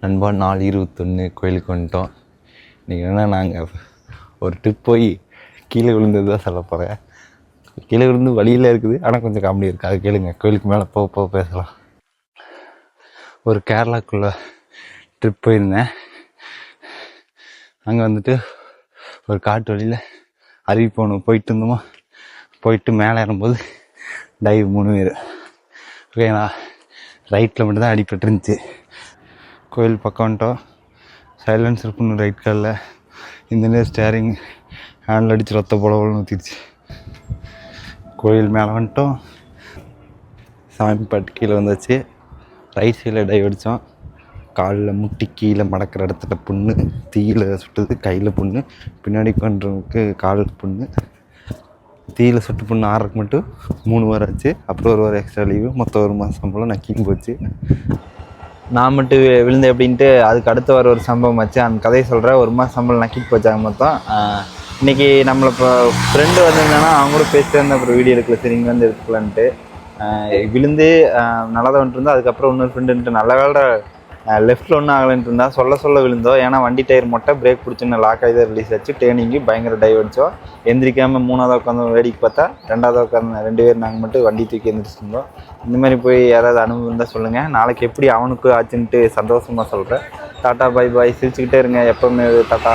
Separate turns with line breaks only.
நண்பா 4/21 கோயிலுக்கு வந்துட்டோம். இன்றைக்கி என்னென்னா நாங்கள் ஒரு ட்ரிப் போய் கீழே விழுந்தது தான் சொல்ல போகிறேன். கீழே விழுந்து வழியில் இருக்குது, ஆனால் கொஞ்சம் காமெடி இருக்குது. அது கேளுங்க, கோயிலுக்கு மேலே போக பேசலாம். ஒரு கேரளாக்குள்ளே ட்ரிப் போயிருந்தேன். அங்கே வந்துட்டு ஒரு காட்டு வழியில் அருவி போயிட்டு இருந்தோமா. போயிட்டு மேலே ஏறும்போது டைவ் 3 பேர். ஓகேங்களா, ரைட்டில் மட்டும்தான் அடிபட்டு இருந்துச்சு. கோயில் பக்கம் வந்துட்டோம். சைலன்சர் பண்ணு ரைட் காலில். இந்த ஸ்டேரிங் ஹேண்டில் அடித்து ரத்த போல ஊற்றிடுச்சு. கோயில் மேலே வந்துட்டோம். சாமி பாட்டு கீழே வந்தாச்சு. ரைட் சைடில் டைவ் அடித்தோம். காலில் முட்டி கீழே மடக்கிற இடத்துல புண்ணு, தீயில் சுட்டது கையில் புண்ணு, பின்னாடி பண்ணுறவங்களுக்கு கால் புண்ணு. தீயில் சுட்டு புண்ணு ஆறதுக்கு மட்டும் 3 வாரம் ஆச்சு. அப்புறம் ஒரு வாரம் எக்ஸ்ட்ரா லீவு. மொத்தம் 1 மாதம் போல் நக்கின்னு போச்சு. நான் மட்டும் விழுந்தேன் அப்படின்ட்டு அதுக்கு அடுத்த வாரம் ஒரு சம்பவம் ஆச்சு. அந்த கதையை சொல்கிறேன். 1 மாதம் சம்பளம் நக்கிட்டு போச்சாங்க மொத்தம். இன்றைக்கி நம்மளை இப்போ ஃப்ரெண்டு வந்திருந்தாங்கன்னா அவங்க கூட பேசிட்டு இருந்தேன். அப்புறம் வீடியோ எடுக்கல, சரி இங்கே வந்து எடுத்துக்கலான்ட்டு விழுந்து நல்லா தான் வந்துட்டு இருந்தோம். அதுக்கப்புறம் இன்னொரு ஃப்ரெண்டுன்ட்டு நல்ல வேலை லெஃப்ட்டில் ஒன்றும் ஆகலைன்ட்டு இருந்தால் சொல்ல விழுந்தோம். ஏன்னா வண்டி டயர் மொட்டை பிரேக் பிடிச்சின்னு லாக் ஆகி தான் ரிலீஸ் ஆச்சு. டேர்னிங்கு பயங்கர டைவ் அடித்தோம். எந்திரிக்காமல் 3ஆவது உட்காந்து வேடிக்கை பார்த்தா 2ஆவது உட்காந்து 2 பேர் நாங்கள் மட்டும் வண்டி தூக்கி எந்திரிச்சிருந்தோம். இந்தமாதிரி போய் யாராவது அனுபவம் இருந்தால் சொல்லுங்கள். நாளைக்கு எப்படி அவனுக்கு ஆச்சுன்ட்டு சந்தோஷமாக சொல்கிறேன். டாட்டா, பாய் பாய். சிரிச்சுக்கிட்டே இருங்க எப்போவுமே. டாட்டா.